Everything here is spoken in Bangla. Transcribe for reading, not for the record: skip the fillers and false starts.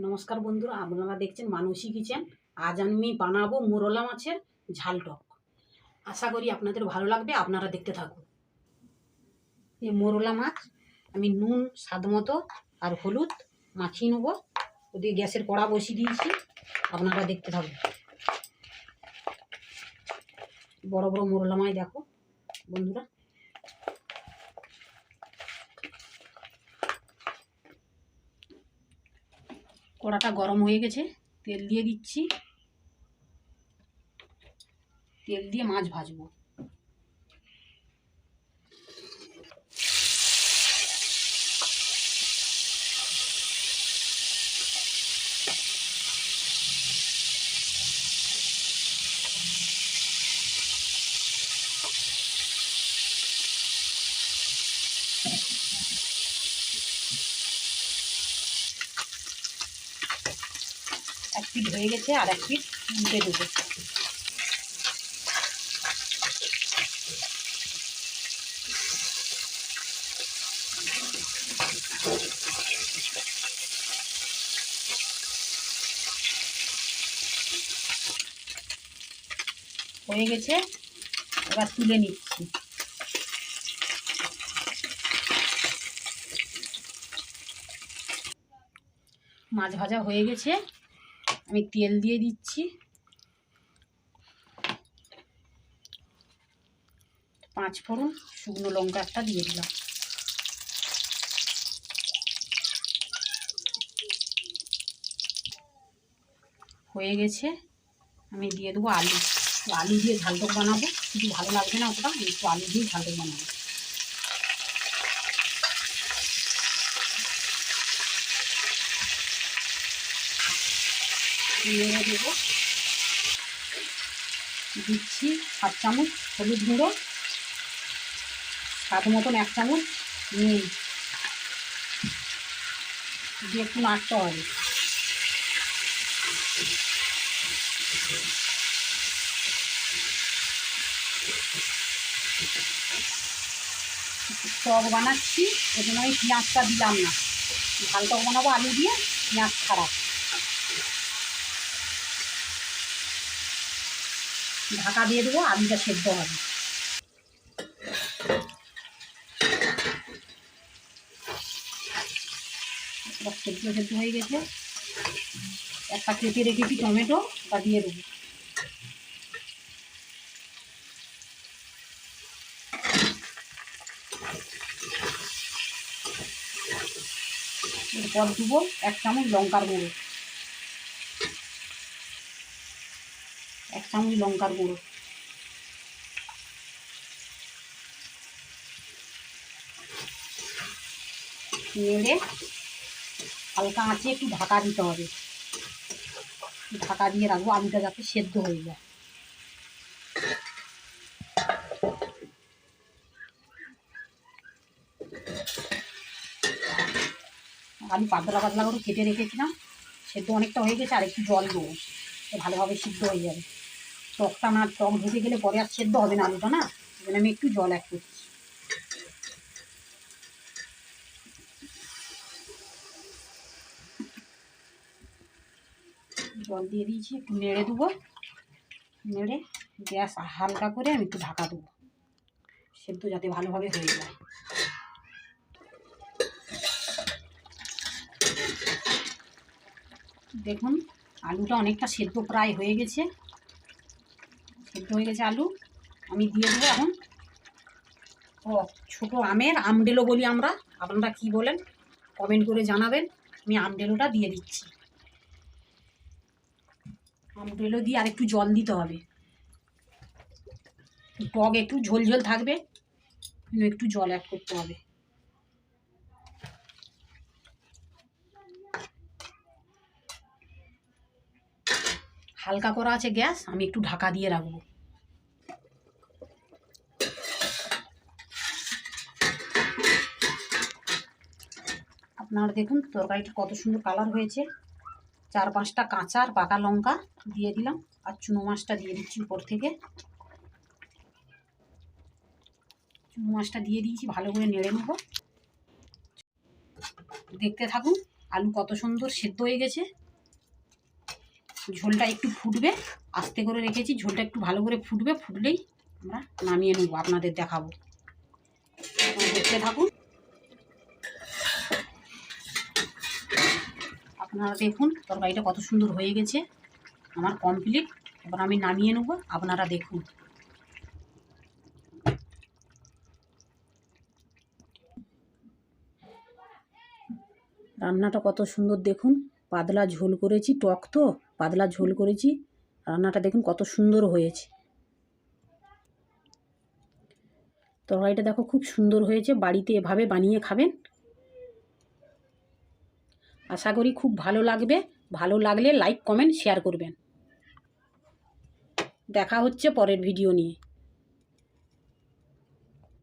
নমস্কার বন্ধুরা, আপনারা দেখছেন মানসী কিচেন। আজ আমি বানাবো মোরলা মাছের ঝাল টক। আশা করি আপনাদের ভালো লাগবে, আপনারা দেখতে থাকুন। এই মোরলা মাছ আমি নুন স্বাদ মতো আর হলুদ মাখিয়ে নেবো। ওদিকে গ্যাসের কড়া বসিয়ে দিয়েছি, আপনারা দেখতে থাকুন। বড় বড় মোরলা মাছ দেখো বন্ধুরা। কড়াটা গরম হয়ে গেছে, তেল দিয়ে দিচ্ছি। তেল দিয়ে মাছ ভাজবো। এক পিঠ হয়ে গেছে, আর এক পিঠ উল্টে দেবো। হয়ে গেছে, এবার তুলে নিচ্ছি। মাছ ভাজা হয়ে গেছে, আমি তেল দিয়ে দিচ্ছি। 5 ফোড়ন, শুকনো লঙ্কা একটা দিয়ে দিলাম। হয়ে গেছে, আমি দিয়ে দেবো আলু। আলু দিয়ে ঝাল টক বানাবো, কিন্তু ভালো লাগবে না ওটা, একটু আলু দিয়ে ঝাল টক বানাবো। নেড়ে দেবো। দিচ্ছি 7 চামচ হলুদ গুঁড়ো, স্বাদ মতন 1 চামচ নুন দিয়ে একটু নাড়তে হবে। টক বানাচ্ছি, এজন্য আমি পেঁয়াজটা দিলাম না। ঝাল টক বানাবো আলু দিয়ে, পেঁয়াজ ছাড়া। ঢাকা দিয়ে দেবো, আলুটা সেদ্ধ হবে। সেদ্ধ সেদ্ধ হয়ে গেছে। একটা কেটে রেখেছি টমেটো, ওটা দিয়ে দেবো। এরপর দেবো 1 চামচ লঙ্কার গুঁড়ো। 1 চামচ লঙ্কার গুঁড়ো। নেড়ে হালকা আঁচে একটু ঢাকা দিতে হবে। ঢাকা দিয়ে রাখবো, আলুটা যাতে সেদ্ধ হয়ে যায়। আলু পাতলা পাতলা করে কেটে রেখেছিলাম, সেদ্ধ অনেকটা হয়ে গেছে। আর একটু জল দেবো, ভালোভাবে সিদ্ধ হয়ে যাবে। টকটা না, টক ঢুকে গেলে পরে আর সেদ্ধ হবে না আলুটা, না? এখানে আমি একটু জল অ্যাড করছি। জল দিয়ে দিয়েছি, একটু নেড়ে দেবো। নেড়ে গ্যাস হালকা করে আমি একটু ঢাকা দেবো, সেদ্ধ যাতে ভালোভাবে হয়ে যায়। দেখুন আলুটা অনেকটা সেদ্ধ প্রায় হয়ে গেছে। সেদ্ধ হয়ে গেছে আলু। আমি দিয়ে দেবো এখন ছোটো আমের আমডেলো বলি আমরা, আপনারা কি বলেন কমেন্ট করে জানাবেন। আমি আমডেলোটা দিয়ে দিচ্ছি। আমডেলো দিয়ে আর একটু জল দিতে হবে। টক একটু ঝোল ঝোল থাকবে, একটু জল অ্যাড করতে হবে। হালকা করা আছে গ্যাস, আমি একটু ঢাকা দিয়ে রাখবো। আপনারা দেখুন তরকারিটা কত সুন্দর কালার হয়েছে। 4-5টা কাঁচা আর পাকা লঙ্কা দিয়ে দিলাম, আর চুনো মাছটা দিয়ে দিচ্ছি উপর থেকে। চুনো মাছটা দিয়ে দিয়েছি, ভালো করে নেড়ে নেব। দেখতে থাকুন। আলু কত সুন্দর সেদ্ধ হয়ে গেছে। ঝোলটা একটু ফুটবে, আস্তে করে রেখেছি, ঝোলটা একটু ভালো করে ফুটবে, ফুটলেই আমরা নামিয়ে নেব, আপনাদের দেখাবো। দেখতে থাকুন। আপনারা দেখুন তরকারিটা কত সুন্দর হয়ে গেছে, আমার কমপ্লিট। এবার আমি নামিয়ে নেব, আপনারা দেখুন। রান্নাটা কত সুন্দর দেখুন, পাতলা ঝোল করেছি, টক তো পাতলা ঝোল করেছি। রান্নাটা দেখুন কত সুন্দর হয়েছে। তরকারিটা দেখো খুব সুন্দর হয়েছে, বাড়িতে এভাবে বানিয়ে খাবেন। আশা করি খুব ভালো লাগবে। ভালো লাগলে লাইক কমেন্ট শেয়ার করবেন। দেখা হচ্ছে পরের ভিডিও নিয়ে।